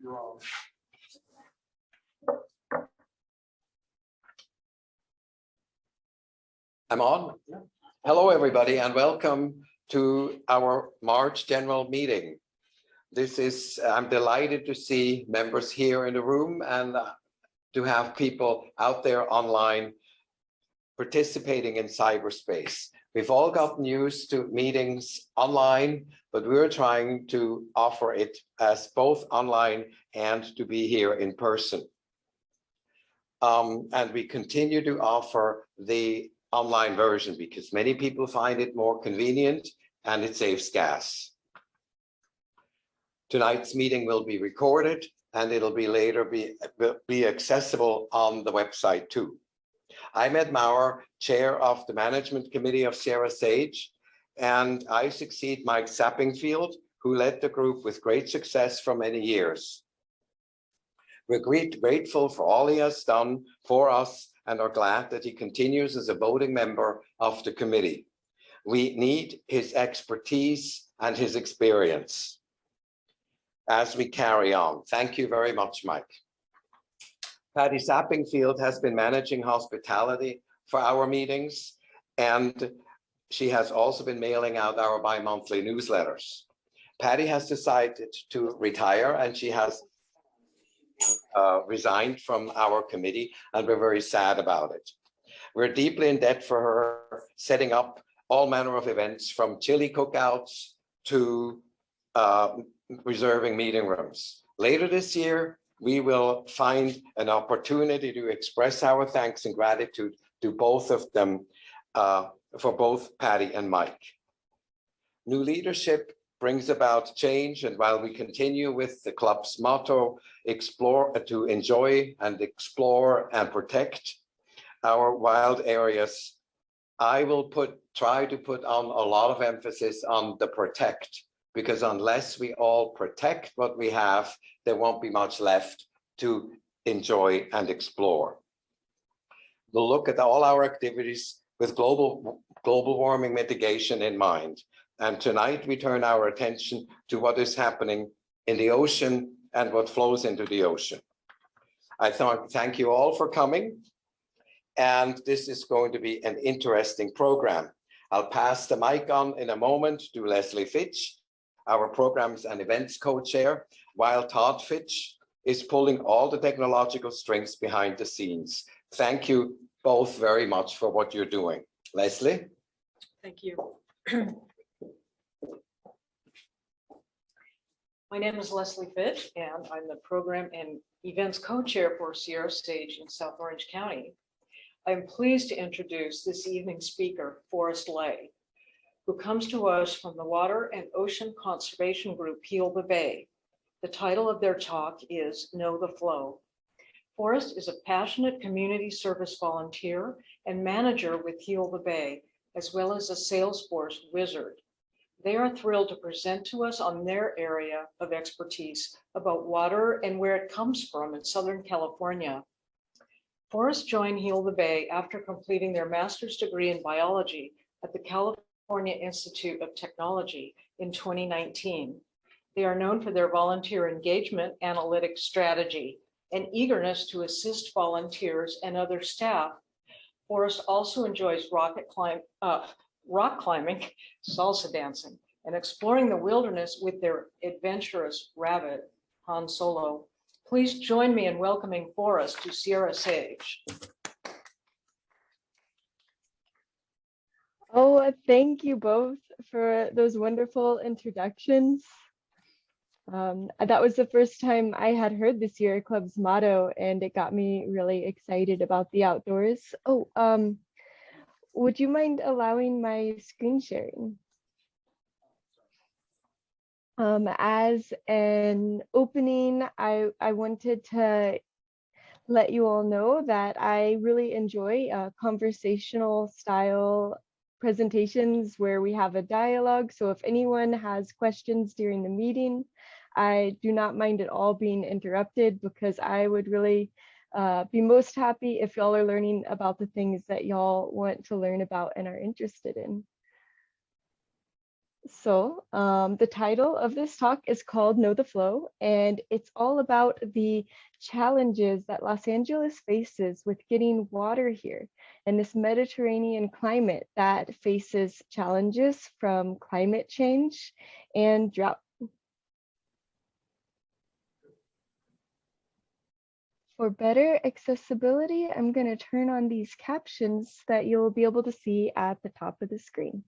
You're on. I'm on. Yeah. Hello, everybody, and welcome to our March general meeting. I'm delighted to see members here in the room and to have people out there online participating in cyberspace. We've all gotten used to meetings online, but we're trying to offer it as both online and to be here in person. And we continue to offer the online version because many people find it more convenient and it saves gas. Tonight's meeting will be recorded and it'll be later be accessible on the website too. I'm Ed Maurer, chair of the management committee of Sierra Sage, and I succeed Mike Sappingfield, who led the group with great success for many years. We're grateful for all he has done for us and are glad that he continues as a voting member of the committee. We need his expertise and his experience as we carry on. Thank you very much, Mike. Patty Sappingfield has been managing hospitality for our meetings, and she has also been mailing out our bi-monthly newsletters. Patty has decided to retire, and she has resigned from our committee, and we're very sad about it. We're deeply in debt for her setting up all manner of events, from chili cookouts to reserving meeting rooms. Later this year, we will find an opportunity to express our thanks and gratitude to both of them, for both Patty and Mike. New leadership brings about change, and while we continue with the club's motto, to enjoy and explore and protect our wild areas, I will try to put on a lot of emphasis on the protect, because unless we all protect what we have, there won't be much left to enjoy and explore. We'll look at all our activities with global warming mitigation in mind. And tonight we turn our attention to what is happening in the ocean and what flows into the ocean. I thank you all for coming. And this is going to be an interesting program. I'll pass the mic on in a moment to Leslie Fitch, our programs and events co-chair, while Todd Fitch is pulling all the technological strings behind the scenes. Thank you both very much for what you're doing. Leslie? Thank you. My name is Leslie Fitch, and I'm the program and events co-chair for Sierra Sage in South Orange County. I'm pleased to introduce this evening's speaker, Forrest Leigh, who comes to us from the Water and Ocean Conservation Group Heal the Bay. The title of their talk is Know the Flow. Forrest is a passionate community service volunteer and manager with Heal the Bay, as well as a Salesforce wizard. They are thrilled to present to us on their area of expertise about water and where it comes from in Southern California. Forrest joined Heal the Bay after completing their master's degree in biology at the California Institute of Technology in 2019. They are known for their volunteer engagement, analytics strategy, and eagerness to assist volunteers and other staff. Forrest also enjoys rock climbing, salsa dancing, and exploring the wilderness with their adventurous rabbit, Han Solo. Please join me in welcoming Forrest to Sierra Sage. Oh, thank you both for those wonderful introductions. That was the first time I had heard the Sierra Club's motto, and it got me really excited about the outdoors. Oh, would you mind allowing my screen sharing? As an opening, I wanted to let you all know that I really enjoy conversational style presentations where we have a dialogue. So if anyone has questions during the meeting, I do not mind at all being interrupted, because I would really be most happy if y'all are learning about the things that y'all want to learn about and are interested in. The title of this talk is called Know the Flow, and it's all about the challenges that Los Angeles faces with getting water here and this Mediterranean climate that faces challenges from climate change and drought. For better accessibility, I'm going to turn on these captions that you'll be able to see at the top of the screen.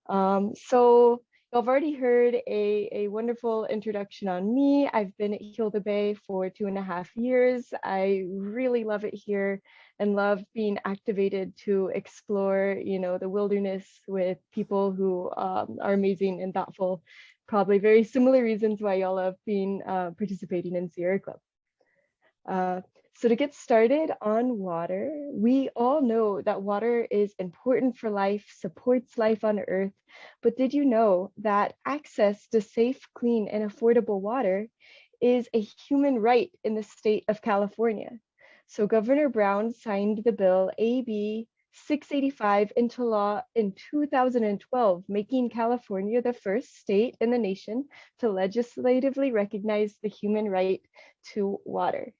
So you've already heard a wonderful introduction on me. I've been at Hilda Bay for 2.5 years. I really love it here and love being activated to explore, the wilderness with people who are amazing and thoughtful. Probably very similar reasons why y'all have been participating in Sierra Club. So to get started on water, we all know that water is important for life, supports life on Earth. But did you know that access to safe, clean, and affordable water is a human right in the state of California? So Governor Brown signed the bill AB 685 into law in 2012, making California the first state in the nation to legislatively recognize the human right to water.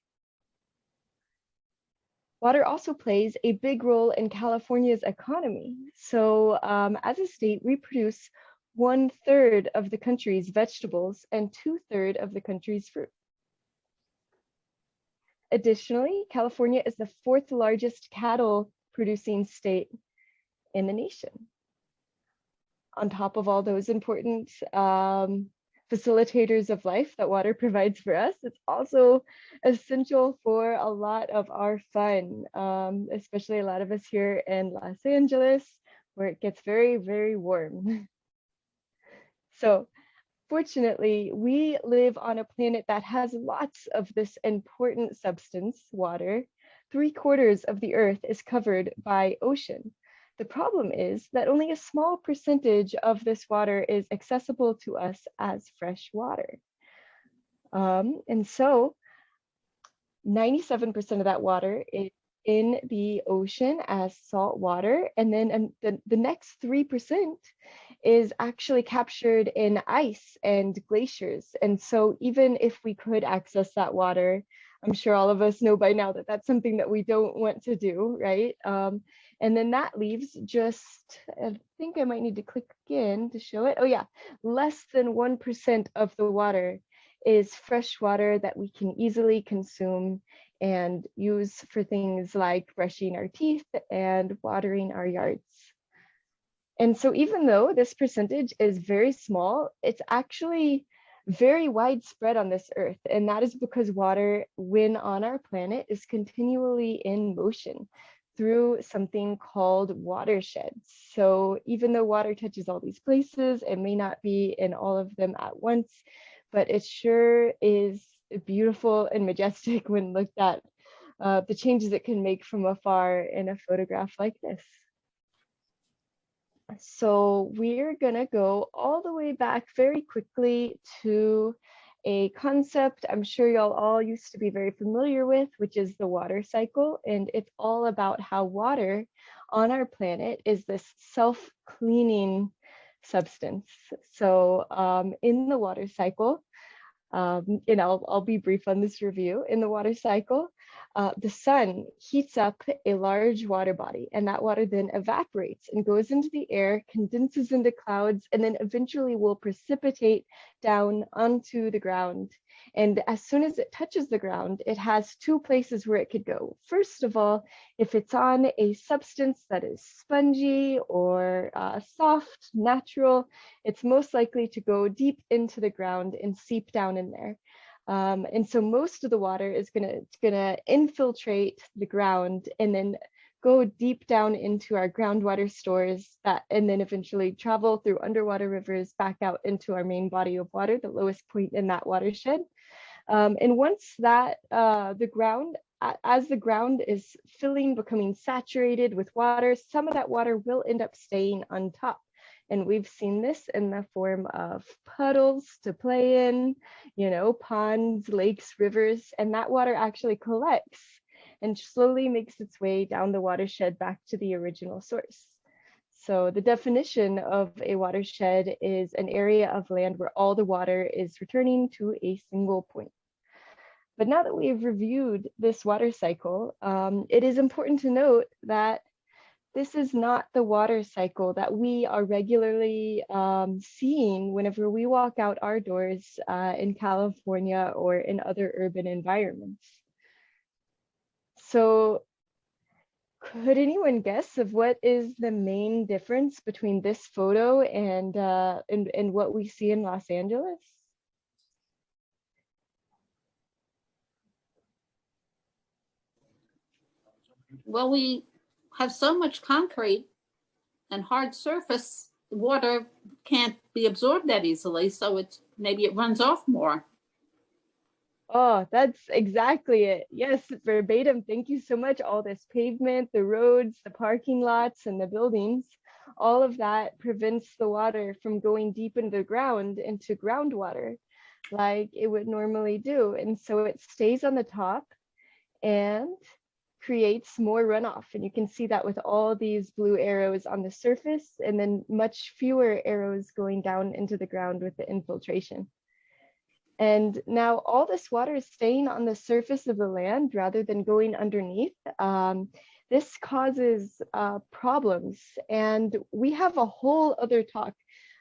Water also plays a big role in California's economy. So as a state, we produce 1/3 of the country's vegetables and 2/3 of the country's fruit. Additionally, California is the 4th largest cattle producing state in the nation. On top of all those important facilitators of life that water provides for us, it's also essential for a lot of our fun, especially a lot of us here in Los Angeles, where it gets very, very warm. So fortunately, we live on a planet that has lots of this important substance, water. 3/4 of the Earth is covered by ocean. The problem is that only a small percentage of this water is accessible to us as fresh water. And so 97% of that water is in the ocean as salt water. And then the next 3% is actually captured in ice and glaciers. And so even if we could access that water, I'm sure all of us know by now that that's something that we don't want to do, right? And then that leaves just, I think I might need to click again to show it. Oh yeah, less than 1% of the water is fresh water that we can easily consume and use for things like brushing our teeth and watering our yards. And so even though this percentage is very small, it's actually very widespread on this earth. And that is because water, when on our planet, is continually in motion through something called watersheds. So even though water touches all these places, it may not be in all of them at once, but it sure is beautiful and majestic when looked at, the changes it can make from afar in a photograph like this. So we're gonna go all the way back very quickly to a concept I'm sure y'all all used to be very familiar with, which is the water cycle. And it's all about how water on our planet is this self-cleaning substance. So in the water cycle, and I'll be brief on this review. In the water cycle, the sun heats up a large water body, and that water then evaporates and goes into the air, condenses into clouds, and then eventually will precipitate down onto the ground. And as soon as it touches the ground, it has 2 places where it could go. First of all, if it's on a substance that is spongy or soft, natural, it's most likely to go deep into the ground and seep down in there. And so most of the water is gonna infiltrate the ground and then go deep down into our groundwater stores and then eventually travel through underwater rivers back out into our main body of water, the lowest point in that watershed. And once that as the ground is becoming saturated with water, some of that water will end up staying on top. And we've seen this in the form of puddles to play in, ponds, lakes, rivers, and that water actually collects and slowly makes its way down the watershed back to the original source. So the definition of a watershed is an area of land where all the water is returning to a single point. But now that we've reviewed this water cycle, it is important to note that this is not the water cycle that we are regularly seeing whenever we walk out our doors in California or in other urban environments. So could anyone guess of what is the main difference between this photo and what we see in Los Angeles? Well, we have so much concrete and hard surface, water can't be absorbed that easily, so maybe it runs off more. Oh, that's exactly it. Yes, verbatim. Thank you so much. All this pavement, the roads, the parking lots, and the buildings, all of that prevents the water from going deep into the ground, into groundwater, like it would normally do. And so it stays on the top and creates more runoff. And you can see that with all these blue arrows on the surface, and then much fewer arrows going down into the ground with the infiltration. And now all this water is staying on the surface of the land rather than going underneath. This causes problems. And we have a whole other talk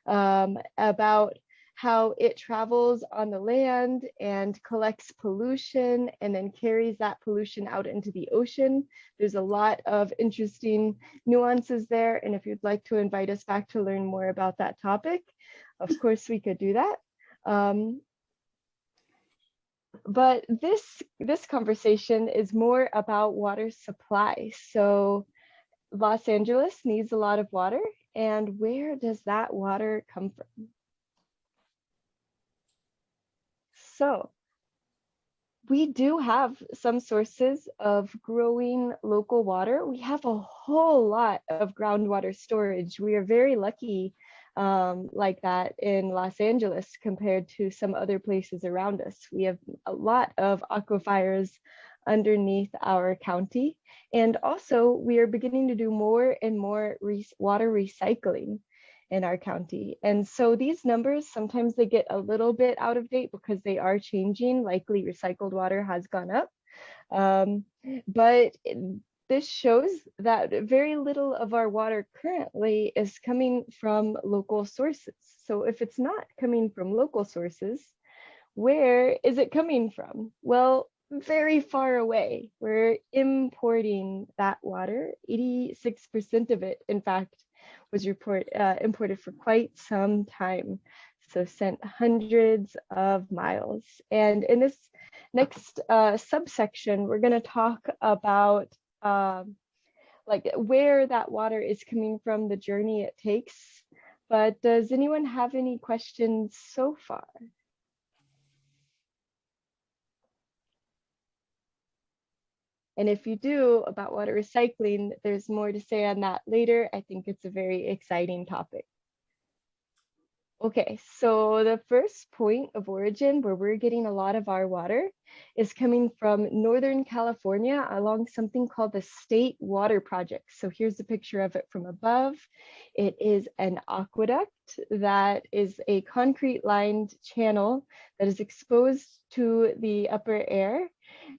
about how it travels on the land and collects pollution and then carries that pollution out into the ocean. There's a lot of interesting nuances there. And if you'd like to invite us back to learn more about that topic, of course we could do that. But this conversation is more about water supply. So Los Angeles needs a lot of water, and where does that water come from? So we do have some sources of growing local water. We have a whole lot of groundwater storage. We are very lucky like that in Los Angeles compared to some other places around us. We have a lot of aquifers underneath our county. And also we are beginning to do more and more water recycling in our county. And so these numbers, sometimes they get a little bit out of date because they are changing. Likely recycled water has gone up. But this shows that very little of our water currently is coming from local sources. So if it's not coming from local sources, where is it coming from? Well, very far away. We're importing that water. 86% of it, in fact, was imported for quite some time. So sent hundreds of miles. And in this next subsection, we're going to talk about like where that water is coming from, the journey it takes. But does anyone have any questions so far? And if you do about water recycling, there's more to say on that later. I think it's a very exciting topic. Okay, so the first point of origin where we're getting a lot of our water is coming from Northern California along something called the State Water Project. So here's a picture of it from above. It is an aqueduct that is a concrete lined channel that is exposed to the upper air.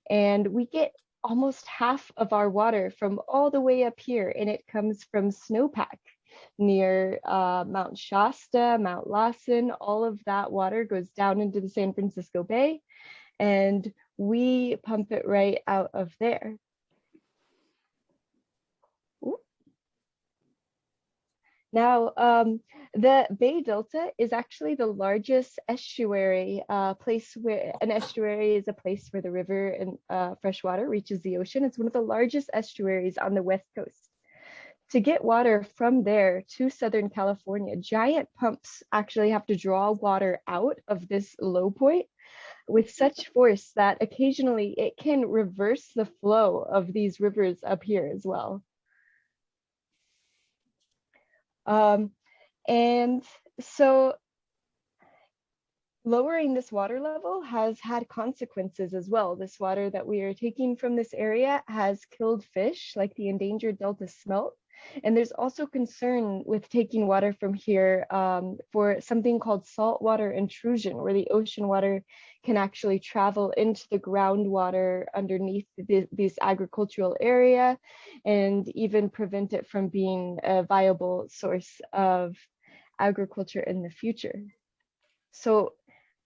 And we get almost half of our water from all the way up here, and it comes from snowpack near Mount Shasta, Mount Lawson. All of that water goes down into the San Francisco Bay, and we pump it right out of there. Ooh. Now, the Bay Delta is actually the largest estuary place where an estuary is a place where the river and fresh water reaches the ocean. It's one of the largest estuaries on the West Coast. To get water from there to Southern California, giant pumps actually have to draw water out of this low point with such force that occasionally it can reverse the flow of these rivers up here as well. And so lowering this water level has had consequences as well. This water that we are taking from this area has killed fish like the endangered Delta smelt And there's also concern with taking water from here for something called saltwater intrusion, where the ocean water can actually travel into the groundwater underneath this agricultural area and even prevent it from being a viable source of agriculture in the future. So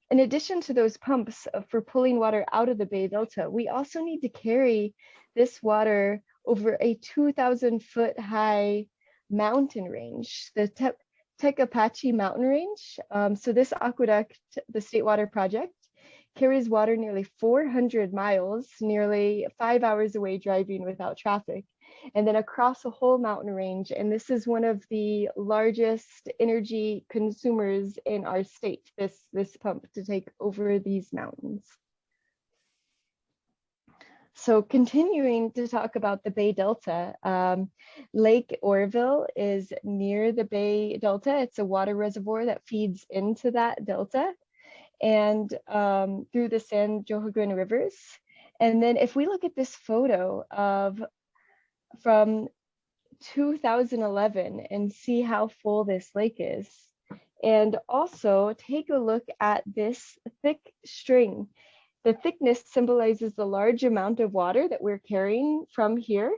in addition to those pumps for pulling water out of the Bay Delta, we also need to carry this water over a 2,000-foot high mountain range, the Tecapachi mountain range. So this aqueduct, the State Water Project, carries water nearly 400 miles, nearly 5 hours away driving without traffic, and then across a whole mountain range. And this is one of the largest energy consumers in our state, this pump to take over these mountains. So continuing to talk about the Bay Delta, Lake Oroville is near the Bay Delta. It's a water reservoir that feeds into that delta and through the San Joaquin rivers. And then if we look at this photo from 2011 and see how full this lake is, and also take a look at this thick string. The thickness symbolizes the large amount of water that we're carrying from here,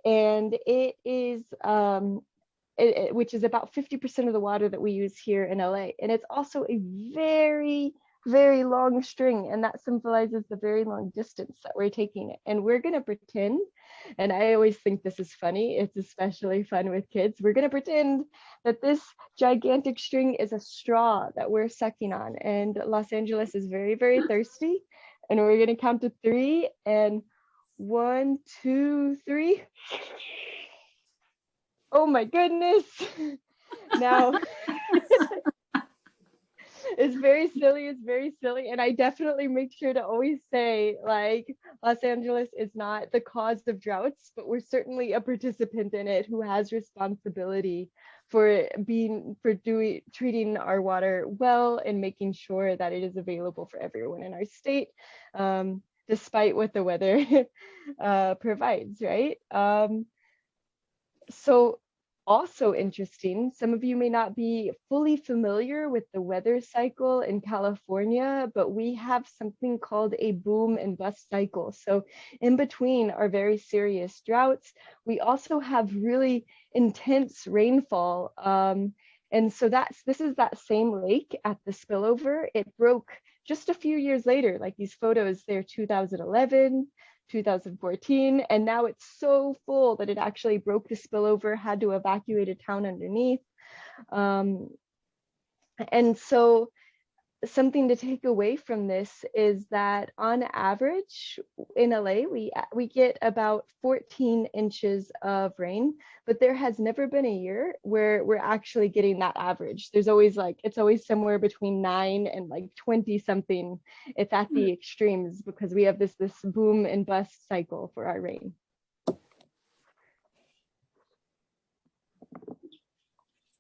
and it is which is about 50% of the water that we use here in LA. And it's also a very, very long string, and that symbolizes the very long distance that we're taking it. And we're gonna pretend, and I always think this is funny, it's especially fun with kids, we're gonna pretend that this gigantic string is a straw that we're sucking on, and Los Angeles is very, very thirsty, and we're gonna count to 3, and 1, 2, 3. Oh my goodness. Now, it's very silly. And I definitely make sure to always say, like, Los Angeles is not the cause of droughts, but we're certainly a participant in it who has responsibility for treating our water well and making sure that it is available for everyone in our state, despite what the weather provides, right? So also interesting, some of you may not be fully familiar with the weather cycle in California, but we have something called a boom and bust cycle. So in between our very serious droughts, we also have really intense rainfall. And so this is that same lake at the spillover. It broke just a few years later, like these photos, they're 2011, 2014, and now it's so full that it actually broke the spillover, had to evacuate a town underneath. And so something to take away from this is that on average in LA, we get about 14 inches of rain, but there has never been a year where we're actually getting that average. There's always it's always somewhere between 9 and 20 something. It's at the extremes because we have this boom and bust cycle for our rain.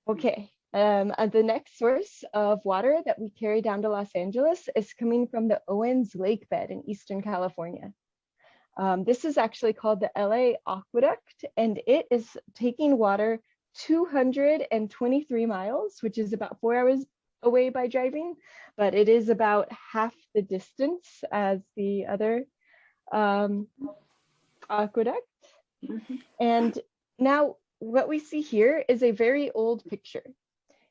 Okay. The next source of water that we carry down to Los Angeles is coming from the Owens Lake bed in Eastern California. This is actually called the LA Aqueduct, and it is taking water 223 miles, which is about 4 hours away by driving, but it is about half the distance as the other aqueduct. Mm-hmm. And now what we see here is a very old picture.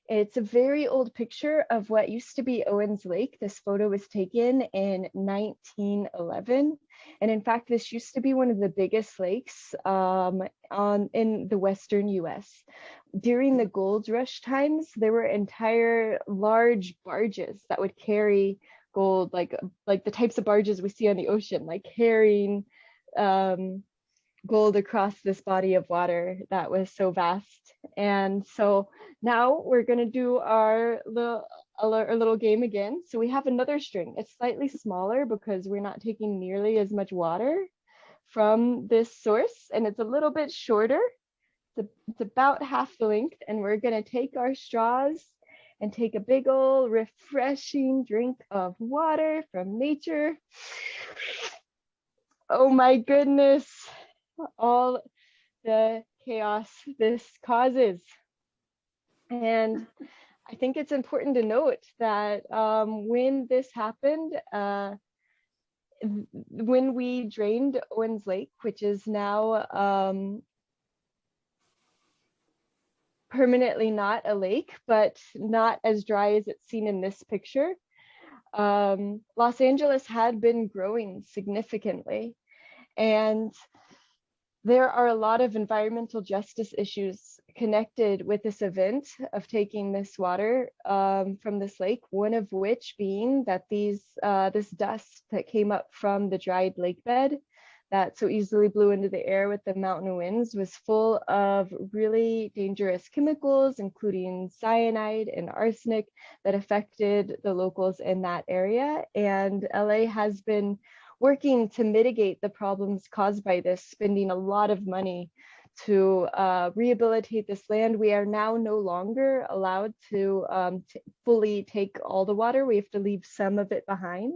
It's a very old picture of what used to be Owens Lake. This photo was taken in 1911. And in fact, this used to be one of the biggest lakes in the Western US. During the gold rush times, there were entire large barges that would carry gold, like the types of barges we see on the ocean, like carrying gold across this body of water that was so vast. And so now we're going to do our little game again. So we have another string. It's slightly smaller because we're not taking nearly as much water from this source, and it's a little bit shorter. It's about half the length, and we're going to take our straws and take a big old refreshing drink of water from nature. Oh my goodness. All the chaos this causes. And I think it's important to note that when this happened, when we drained Owens Lake, which is now permanently not a lake, but not as dry as it's seen in this picture, Los Angeles had been growing significantly. And there are a lot of environmental justice issues connected with this event of taking this water from this lake, one of which being that this dust that came up from the dried lake bed that so easily blew into the air with the mountain winds was full of really dangerous chemicals, including cyanide and arsenic, that affected the locals in that area. And LA has been working to mitigate the problems caused by this, spending a lot of money to rehabilitate this land. We are now no longer allowed to fully take all the water. We have to leave some of it behind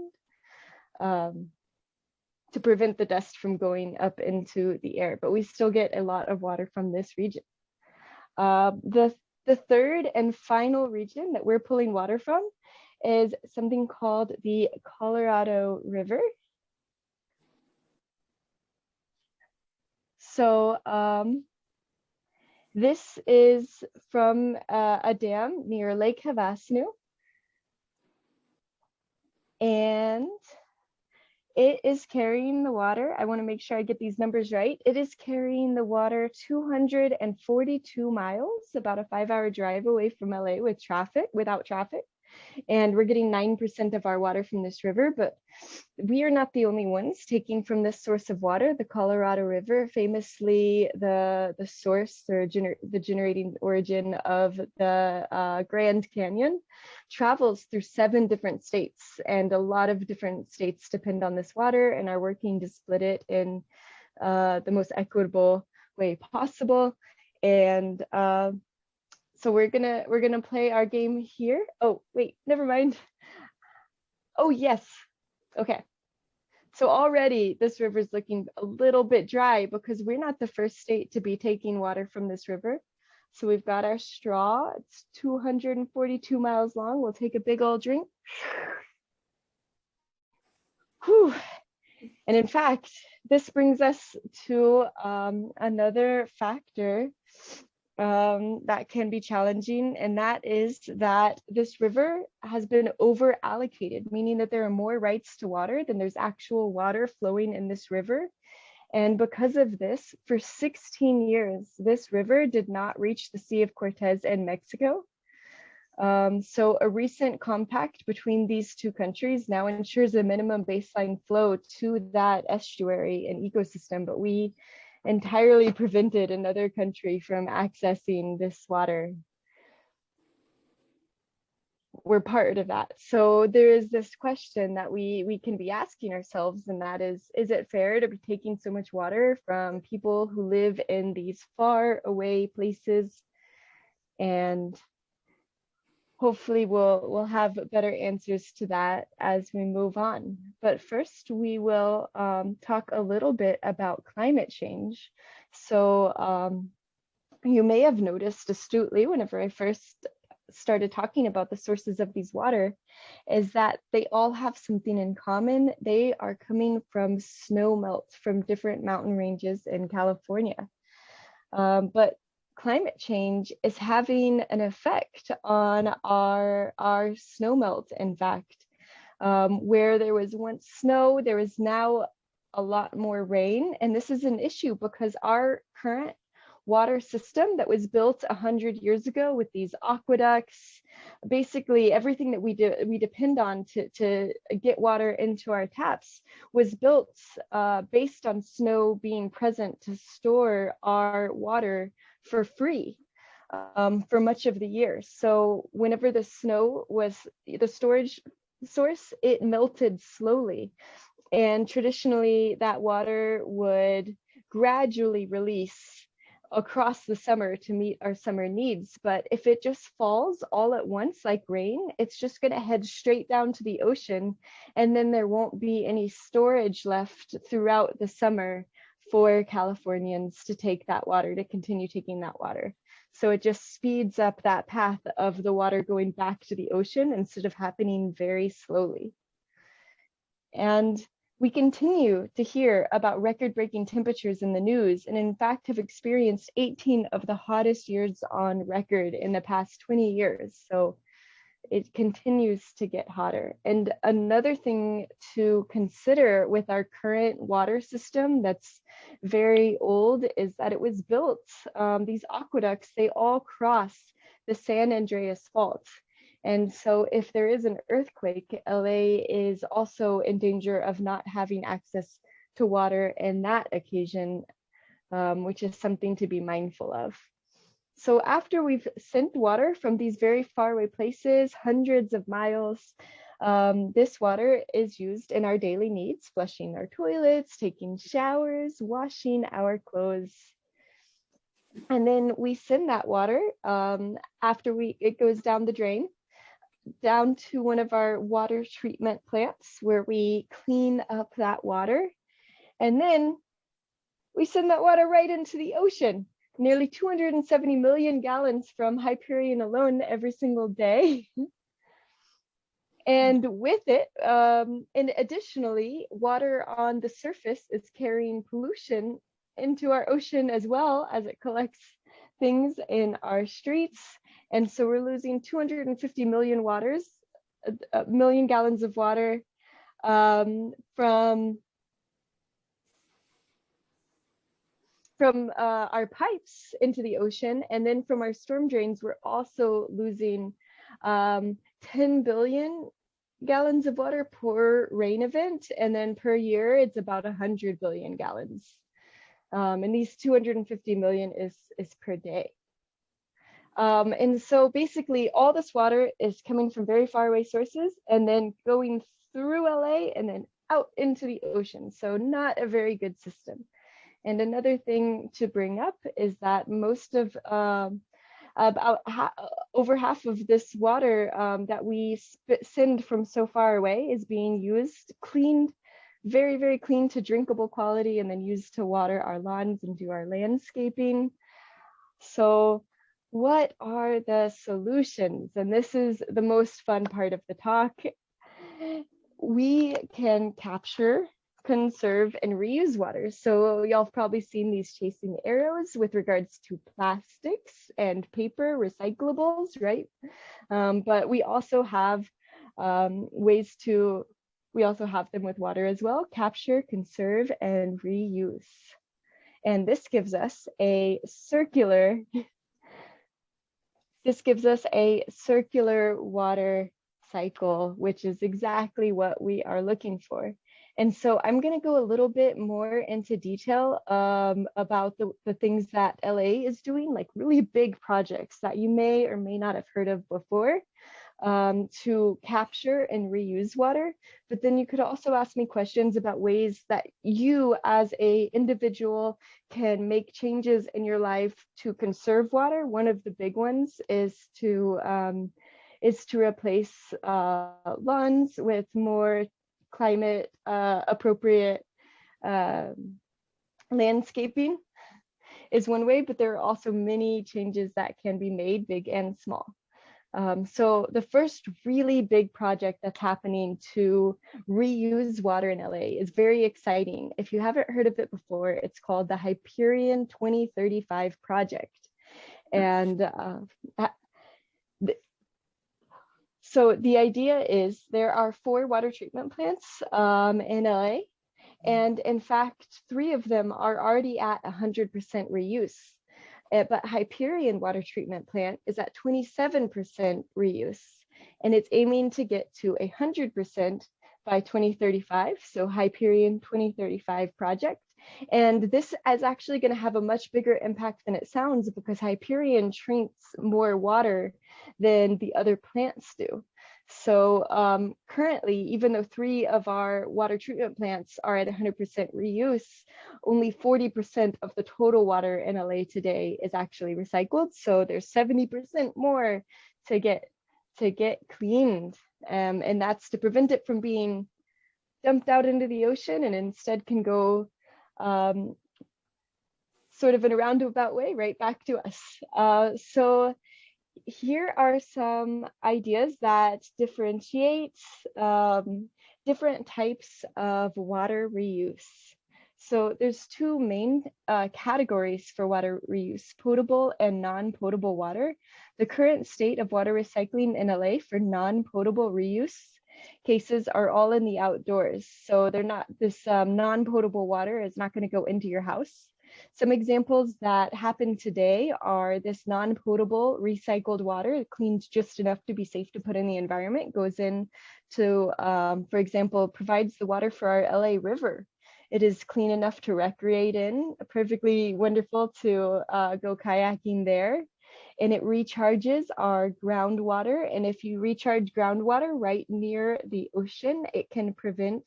to prevent the dust from going up into the air, but we still get a lot of water from this region. The third and final region that we're pulling water from is something called the Colorado River. So this is from a dam near Lake Havasu, and it is carrying the water. I want to make sure I get these numbers right. It is carrying the water 242 miles, about a 5-hour drive away from LA without traffic. And we're getting 9% of our water from this river, but we are not the only ones taking from this source of water. The Colorado River, famously the source or the generating origin of the Grand Canyon, travels through 7 different states, and a lot of different states depend on this water and are working to split it in the most equitable way possible. And so we're gonna play our game here. Oh, wait, never mind. Oh, yes. Okay. So already this river is looking a little bit dry because we're not the first state to be taking water from this river. So we've got our straw. It's 242 miles long. We'll take a big old drink. Whew. And in fact, this brings us to another factor that can be challenging, and that is that this river has been over allocated, meaning that there are more rights to water than there's actual water flowing in this river. And because of this, for 16 years, this river did not reach the Sea of Cortez in Mexico. So a recent compact between these two countries now ensures a minimum baseline flow to that estuary and ecosystem, but we entirely prevented another country from accessing this water. We're part of that. So there is this question that we can be asking ourselves, and that is it fair to be taking so much water from people who live in these far away places? And hopefully we'll have better answers to that as we move on. But first, we will talk a little bit about climate change. So you may have noticed astutely whenever I first started talking about the sources of these water is that they all have something in common. They are coming from snow melt from different mountain ranges in California. But climate change is having an effect on our snow melt, in fact. Where there was once snow, there is now a lot more rain. And this is an issue because our current water system that was built 100 years ago with these aqueducts, basically everything that we depend on to get water into our taps was built based on snow being present to store our water for free for much of the year. So whenever the snow was the storage source, it melted slowly. And traditionally that water would gradually release across the summer to meet our summer needs. But if it just falls all at once like rain, it's just going to head straight down to the ocean, and then there won't be any storage left throughout the summer for Californians to take that water, to continue taking that water. So it just speeds up that path of the water going back to the ocean instead of happening very slowly. And we continue to hear about record-breaking temperatures in the news, and in fact have experienced 18 of the hottest years on record in the past 20 years. So it continues to get hotter. And another thing to consider with our current water system that's very old is that it was built, these aqueducts, they all cross the San Andreas Fault. And so if there is an earthquake, LA is also in danger of not having access to water in that occasion, which is something to be mindful of. So after we've sent water from these very far away places, hundreds of miles, this water is used in our daily needs, flushing our toilets, taking showers, washing our clothes. And then we send that water after it goes down the drain, down to one of our water treatment plants where we clean up that water. And then we send that water right into the ocean. Nearly 270 million gallons from Hyperion alone every single day. And with it, and additionally, water on the surface is carrying pollution into our ocean as well as it collects things in our streets. And so we're losing 250 million million gallons of water from our pipes into the ocean. And then from our storm drains, we're also losing 10 billion gallons of water per rain event. And then per year, it's about 100 billion gallons. And these 250 million is per day. And so basically all this water is coming from very far away sources and then going through LA and then out into the ocean. So not a very good system. And another thing to bring up is that most of over half of this water that we send from so far away is being used, cleaned, very, very clean to drinkable quality, and then used to water our lawns and do our landscaping. So what are the solutions? And this is the most fun part of the talk. We can capture, conserve, and reuse water. So y'all have probably seen these chasing arrows with regards to plastics and paper recyclables, right? But we also have we also have them with water as well: capture, conserve, and reuse. And this gives us a circular water cycle, which is exactly what we are looking for. And so I'm going to go a little bit more into detail about the things that LA is doing, like really big projects that you may or may not have heard of before, to capture and reuse water. But then you could also ask me questions about ways that you as an individual can make changes in your life to conserve water. One of the big ones is to replace lawns with more climate appropriate landscaping is one way, but there are also many changes that can be made, big and small. So the first really big project that's happening to reuse water in LA is very exciting. If you haven't heard of it before, it's called the Hyperion 2035 project. And so the idea is there are 4 water treatment plants in LA. And in fact, 3 of them are already at 100% reuse. But Hyperion water treatment plant is at 27% reuse, and it's aiming to get to 100% by 2035. So Hyperion 2035 project. And this is actually going to have a much bigger impact than it sounds, because Hyperion treats more water than the other plants do. So currently, even though 3 of our water treatment plants are at 100% reuse, only 40% of the total water in LA today is actually recycled. So there's 70% more to get cleaned. And that's to prevent it from being dumped out into the ocean, and instead can go sort of in a roundabout way, right back to us. So here are some ideas that differentiate different types of water reuse. So there's two main categories for water reuse, potable and non-potable water. The current state of water recycling in LA for non-potable reuse cases are all in the outdoors. So they're not, this non-potable water is not going to go into your house. Some examples that happen today are this non-potable recycled water, cleaned just enough to be safe to put in the environment, goes in to, for example, provides the water for our LA River. It is clean enough to recreate in, perfectly wonderful to go kayaking there. And it recharges our groundwater. And if you recharge groundwater right near the ocean, it can prevent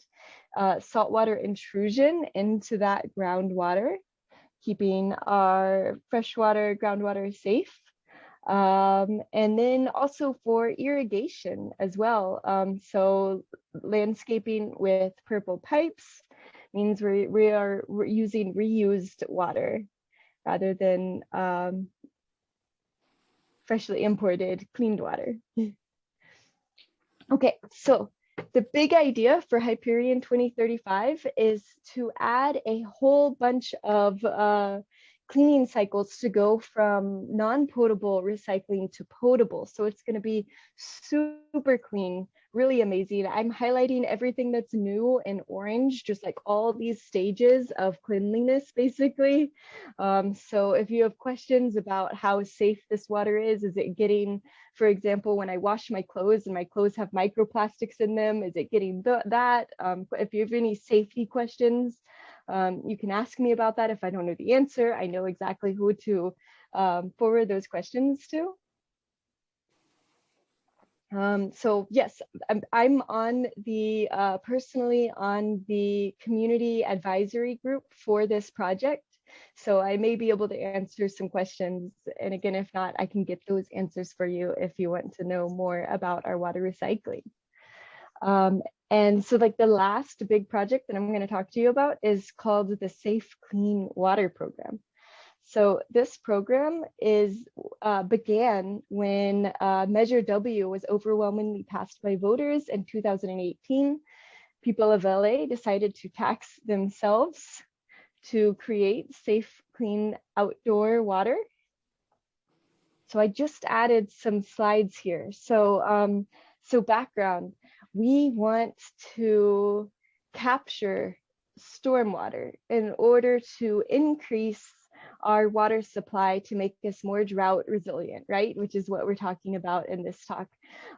saltwater intrusion into that groundwater, keeping our freshwater groundwater safe. And then also for irrigation as well. So landscaping with purple pipes means we're using reused water rather than freshly imported cleaned water. Okay, so the big idea for Hyperion 2035 is to add a whole bunch of cleaning cycles to go from non-potable recycling to potable. So it's going to be super clean, really amazing. I'm highlighting everything that's new in orange, just like all these stages of cleanliness, basically. So if you have questions about how safe this water is it getting, for example, when I wash my clothes and my clothes have microplastics in them, is it getting that? If you have any safety questions, you can ask me about that. If I don't know the answer, I know exactly who to forward those questions to. So yes, I'm on the personally on the community advisory group for this project. So I may be able to answer some questions. And again, if not, I can get those answers for you if you want to know more about our water recycling. And so like the last big project that I'm going to talk to you about is called the Safe Clean Water Program. So this program began when Measure W was overwhelmingly passed by voters in 2018. People of LA decided to tax themselves to create safe, clean outdoor water. So I just added some slides here. So, so background, we want to capture stormwater in order to increase our water supply to make us more drought resilient, right? Which is what we're talking about in this talk.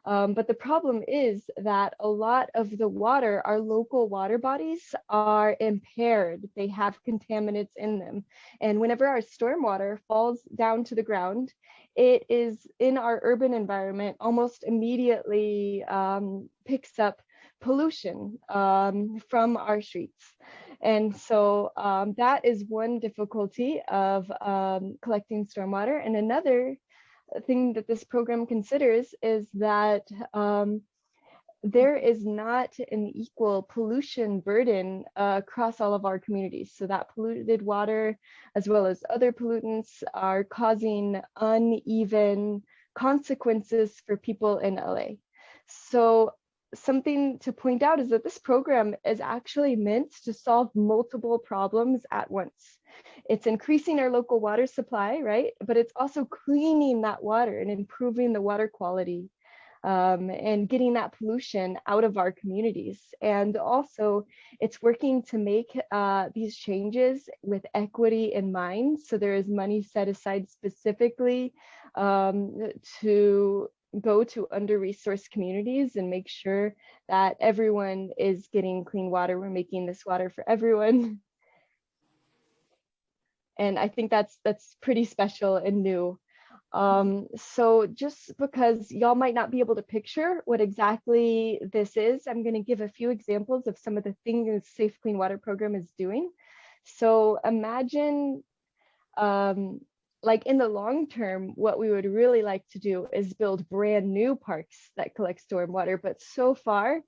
But the problem is that a lot of the water, our local water bodies are impaired. They have contaminants in them. And whenever our stormwater falls down to the ground, it is in our urban environment almost immediately picks up pollution from our streets. And so that is one difficulty of collecting stormwater. And another thing that this program considers is that there is not an equal pollution burden across all of our communities. So that polluted water, as well as other pollutants, are causing uneven consequences for people in LA. So something to point out is that this program is actually meant to solve multiple problems at once. It's increasing our local water supply, right? But it's also cleaning that water and improving the water quality and getting that pollution out of our communities. And also it's working to make these changes with equity in mind. So there is money set aside specifically to go to under-resourced communities and make sure that everyone is getting clean water. We're making this water for everyone. And I think that's pretty special and new. So just because y'all might not be able to picture what exactly this is, I'm going to give a few examples of some of the things the Safe Clean Water Program is doing. So imagine like in the long term, what we would really like to do is build brand new parks that collect stormwater. But so far,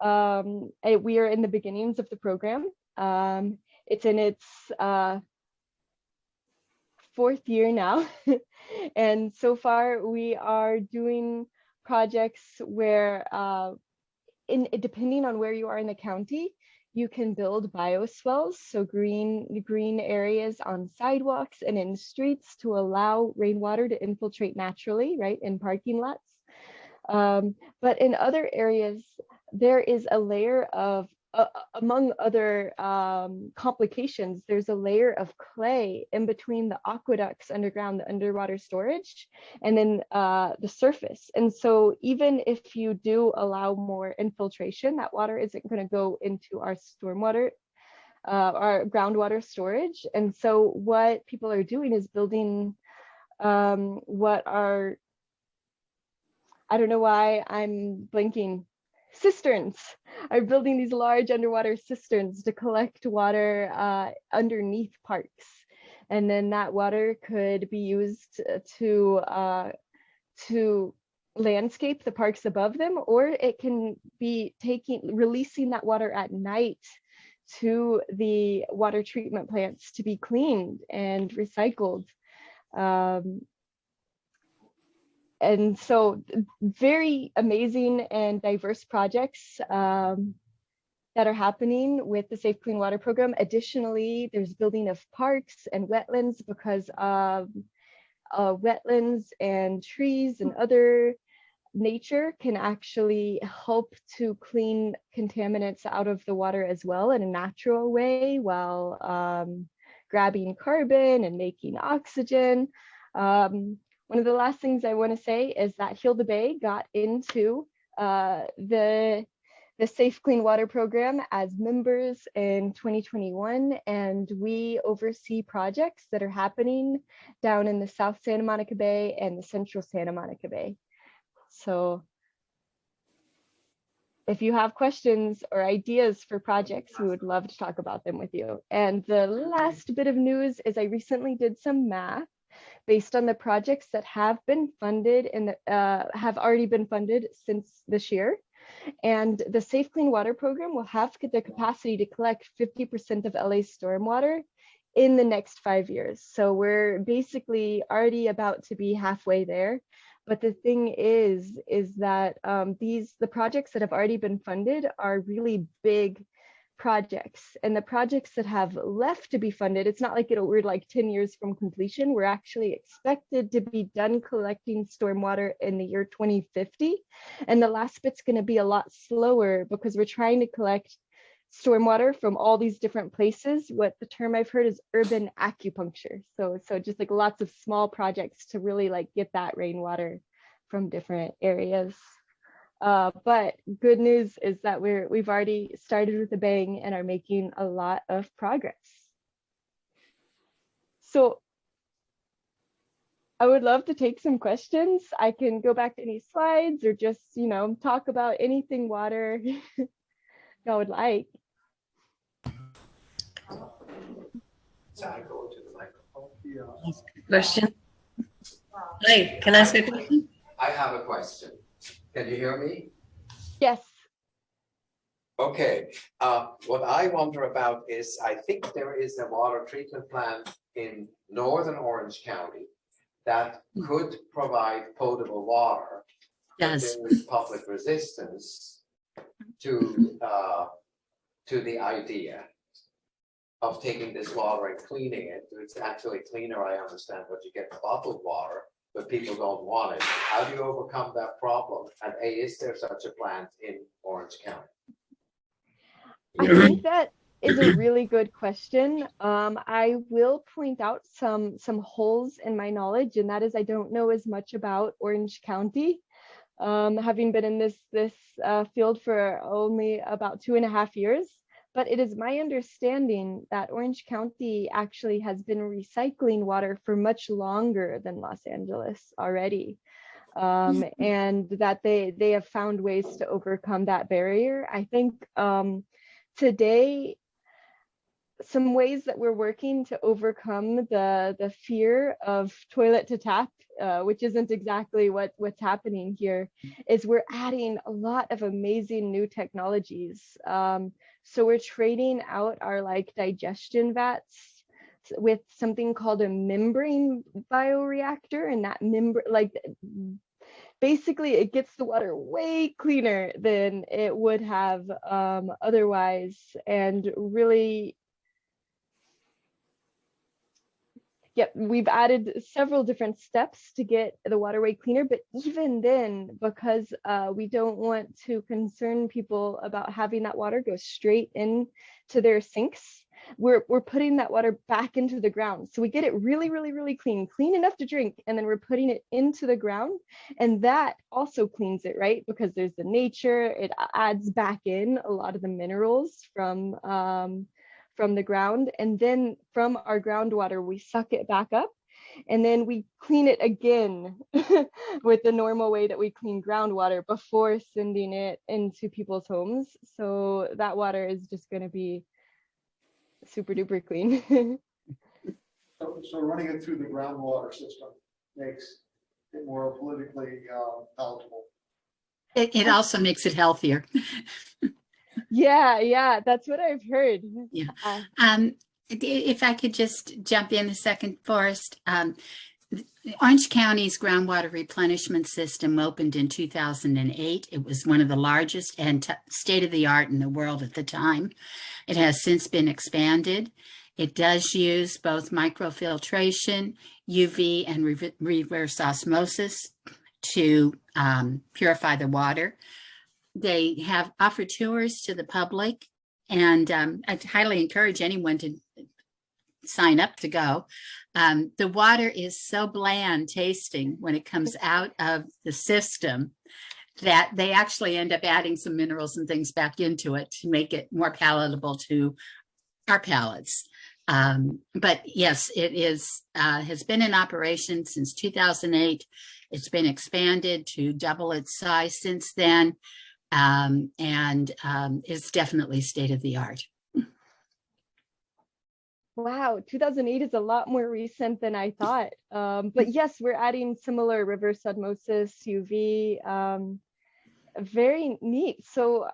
we are in the beginnings of the program. It's in its fourth year now. And so far we are doing projects where depending on where you are in the county, you can build bioswales, so green areas on sidewalks and in streets to allow rainwater to infiltrate naturally, right, in parking lots. But in other areas, there is a layer of, among other complications, there's a layer of clay in between the aqueducts underground, the underwater storage, and then the surface. And so even if you do allow more infiltration, that water isn't going to go into our stormwater, our groundwater storage. And so what people are doing is building what are, I don't know why I'm blinking, cisterns. Are building these large underwater cisterns to collect water underneath parks. And then that water could be used to landscape the parks above them, or it can be releasing that water at night to the water treatment plants to be cleaned and recycled. And so very amazing and diverse projects that are happening with the Safe Clean Water Program. Additionally, there's building of parks and wetlands because of wetlands and trees and other nature can actually help to clean contaminants out of the water as well in a natural way, while grabbing carbon and making oxygen. One of the last things I want to say is that Heal the Bay got into the Safe Clean Water Program as members in 2021, and we oversee projects that are happening down in the South Santa Monica Bay and the Central Santa Monica Bay. So if you have questions or ideas for projects, we would love to talk about them with you. And the last bit of news is I recently did some math based on the projects that have been funded and have already been funded since this year. And the Safe Clean Water Program will have the capacity to collect 50% of LA's stormwater in the next 5 years. So we're basically already about to be halfway there. But the thing is that the projects that have already been funded are really big projects, and the projects that have left to be funded, it's not like we're like 10 years from completion. We're actually expected to be done collecting stormwater in the year 2050. And the last bit's going to be a lot slower because we're trying to collect stormwater from all these different places. What the term I've heard is urban acupuncture. So just like lots of small projects to really like get that rainwater from different areas. But good news is that we've already started with a bang and are making a lot of progress. So I would love to take some questions. I can go back to any slides or just, talk about anything water y'all would like. Question. Hi, can I ask a question? I have a question. Can you hear me? Yes. Okay. What I wonder about is, I think there is a water treatment plant in northern Orange County that could provide potable water. Yes. There is public resistance to the idea of taking this water and cleaning it. It's actually cleaner, I understand, but you get bottled water, but people don't want it. How do you overcome that problem? And is there such a plant in Orange County? I think that is a really good question. I will point out some holes in my knowledge, and that is I don't know as much about Orange County. Having been in this field for only about 2.5 years. But it is my understanding that Orange County actually has been recycling water for much longer than Los Angeles already. And that they have found ways to overcome that barrier. I think today, some ways that we're working to overcome the fear of toilet to tap, which isn't exactly what's happening here, is we're adding a lot of amazing new technologies. So we're trading out our like digestion vats with something called a membrane bioreactor, and that membrane, like, basically it gets the water way cleaner than it would have otherwise, and really, yep, we've added several different steps to get the waterway cleaner, but even then, because we don't want to concern people about having that water go straight into their sinks, we're putting that water back into the ground. So we get it really, really, really clean enough to drink, and then we're putting it into the ground, and that also cleans it, right? Because there's the nature, it adds back in a lot of the minerals from the ground, and then from our groundwater we suck it back up, and then we clean it again with the normal way that we clean groundwater before sending it into people's homes. So that water is just going to be super duper clean. So running it through the groundwater system makes it more politically palatable. It also makes it healthier. Yeah, that's what I've heard. Yeah. If I could just jump in a second, Forrest. Orange County's groundwater replenishment system opened in 2008. It was one of the largest and state-of-the-art in the world at the time. It has since been expanded. It does use both microfiltration, UV, and reverse osmosis to purify the water. They have offered tours to the public, and I'd highly encourage anyone to sign up to go. The water is so bland tasting when it comes out of the system that they actually end up adding some minerals and things back into it to make it more palatable to our palates. But yes, it has been in operation since 2008. It's been expanded to double its size since then, and is definitely state of the art. Wow, 2008 is a lot more recent than I thought. But yes, we're adding similar reverse osmosis, UV, very neat. So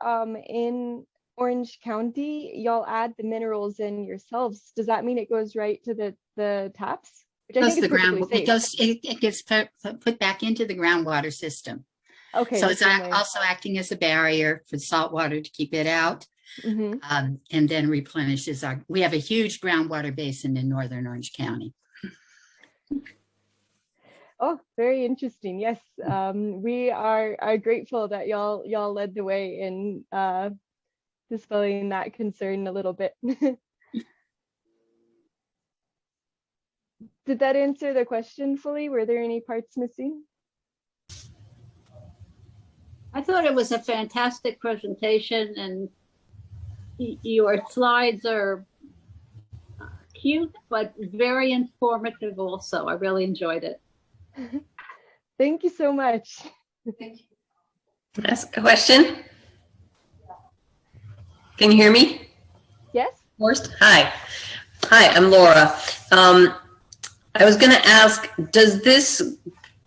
in Orange County, y'all add the minerals in yourselves. Does that mean it goes right to the taps? Which I think is perfectly safe. It gets put back into the groundwater system. Okay. So it's also acting as a barrier for salt water to keep it out. Mm-hmm. And then replenishes we have a huge groundwater basin in northern Orange County. Oh, very interesting. Yes, we are grateful that y'all led the way in dispelling that concern a little bit. Did that answer the question fully? Were there any parts missing? I thought it was a fantastic presentation, and your slides are cute, but very informative also. I really enjoyed it. Thank you so much. Can I ask a question? Can you hear me? Yes. Forrest? Hi, I'm Laura. I was going to ask, does this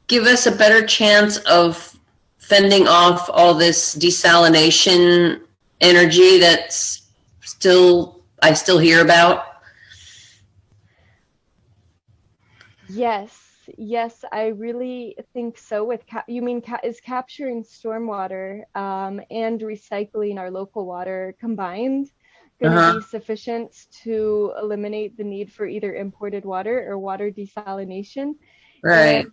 give us a better chance of fending off all this desalination energy that's I still hear about? Yes, I really think so. With you mean is capturing stormwater and recycling our local water combined going to be sufficient to eliminate the need for either imported water or water desalination? Right. And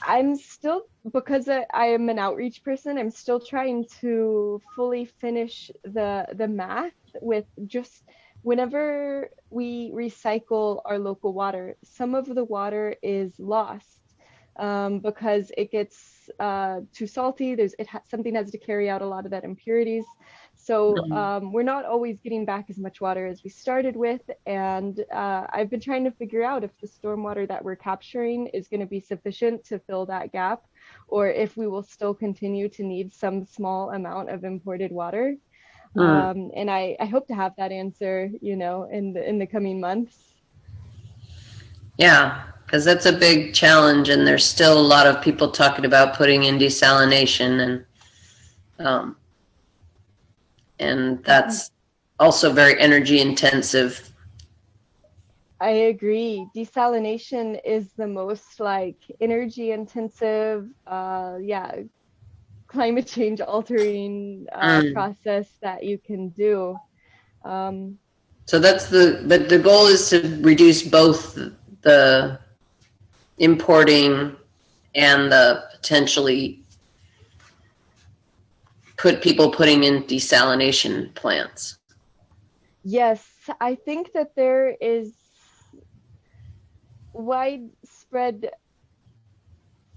I'm still, because I am an outreach person, I'm still trying to fully finish the math with just whenever we recycle our local water, some of the water is lost because it gets too salty. Something has to carry out a lot of that impurities. So we're not always getting back as much water as we started with. And I've been trying to figure out if the stormwater that we're capturing is going to be sufficient to fill that gap, or if we will still continue to need some small amount of imported water. And I hope to have that answer, in the coming months. Yeah, because that's a big challenge, and there's still a lot of people talking about putting in desalination, and that's also very energy intensive. I agree. Desalination is the most like energy intensive, yeah, climate change altering Mm. process that you can do. Um, So that's but the goal is to reduce both the importing and the potentially putting in desalination plants. yes, I think that there is widespread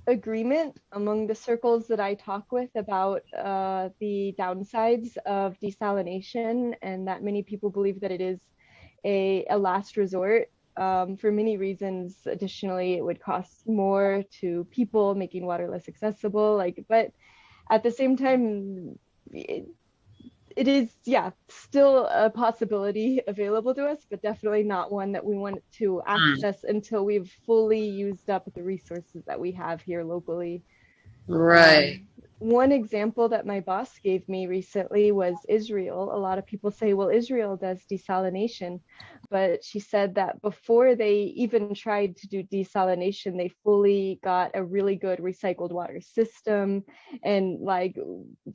agreement among the circles that I talk with about the downsides of desalination, and that many people believe that it is a last resort for many reasons. Additionally, it would cost more to people, making water less accessible. Like, but at the same time, it is, yeah, still a possibility available to us, but definitely not one that we want to access until we've fully used up the resources that we have here locally. Right. One example that my boss gave me recently was Israel. A lot of people say, well, Israel does desalination, but she said that before they even tried to do desalination, they fully got a really good recycled water system and like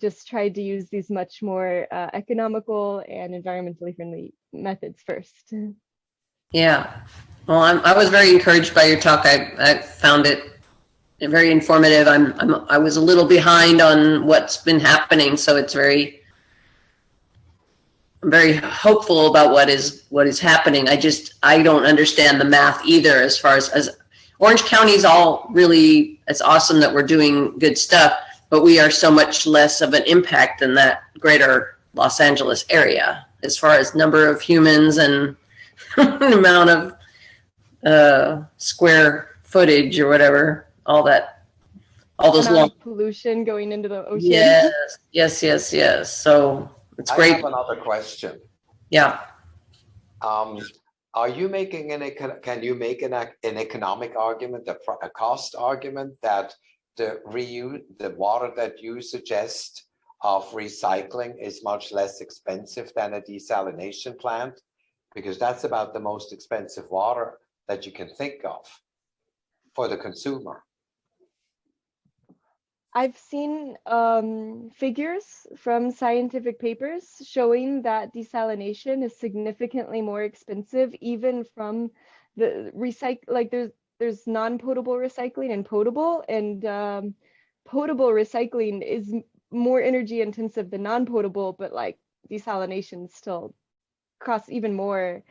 just tried to use these much more economical and environmentally friendly methods first. Yeah. Well, I was very encouraged by your talk. I found it very informative. I was a little behind on what's been happening, so it's I'm very hopeful about what is happening. I don't understand the math either as far as Orange County's all really, it's awesome that we're doing good stuff, but we are so much less of an impact than that greater Los Angeles area as far as number of humans and amount of square footage or whatever, all those long Pollution going into the ocean. yes. So it's I great. have another question. Yeah. Are you making can you make an economic argument, a cost argument that the water that you suggest of recycling is much less expensive than a desalination plant? Because that's about the most expensive water that you can think of for the consumer. I've seen figures from scientific papers showing that desalination is significantly more expensive, even from the like there's non-potable recycling and potable, and potable recycling is more energy intensive than non-potable, but like desalination still costs even more.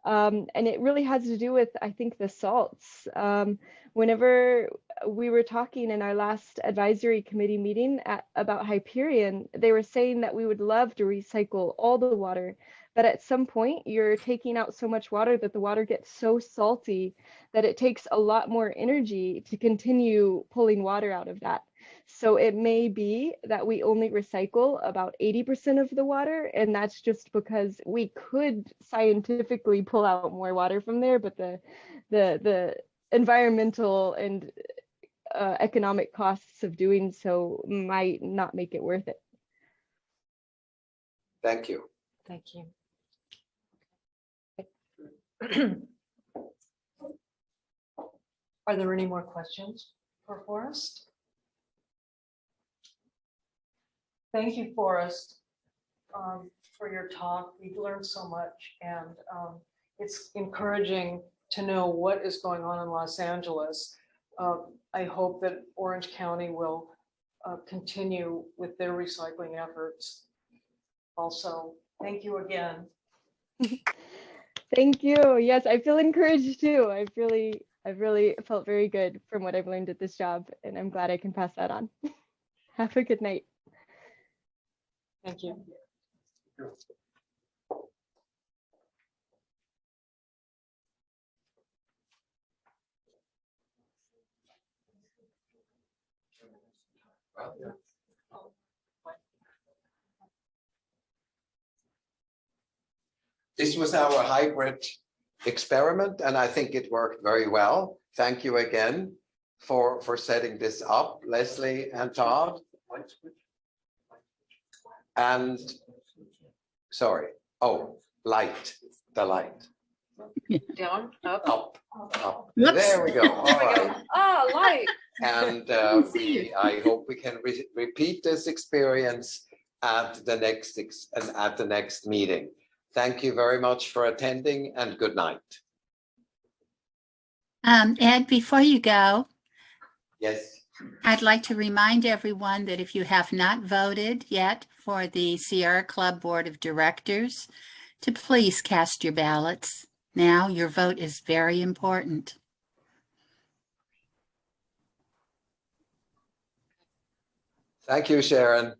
And it really has to do with, I think, the salts. Whenever we were talking in our last advisory committee meeting about Hyperion, they were saying that we would love to recycle all the water, but at some point you're taking out so much water that the water gets so salty that it takes a lot more energy to continue pulling water out of that. So it may be that we only recycle about 80% of the water, and that's just because we could scientifically pull out more water from there, but the environmental and economic costs of doing so might not make it worth it. Thank you. Thank you. Are there any more questions for Forrest? Thank you, Forrest, for your talk. We've learned so much, and it's encouraging to know what is going on in Los Angeles. I hope that Orange County will continue with their recycling efforts. Also, thank you again. Thank you. Yes, I feel encouraged too. I've really felt very good from what I've learned at this job, and I'm glad I can pass that on. Have a good night. Thank you. This was our hybrid experiment, and I think it worked very well. Thank you again for setting this up, Leslie and Todd. And sorry, oh, the light. Down, up. Up, up. Whoops. There we go. All There we go. right. Ah, light. And see you. I hope we can repeat this experience at the next meeting. Thank you very much for attending, and good night. Ed, before you go, Yes. I'd like to remind everyone that if you have not voted yet for the Sierra Club Board of Directors, to please cast your ballots. Now, your vote is very important. Thank you, Sharon.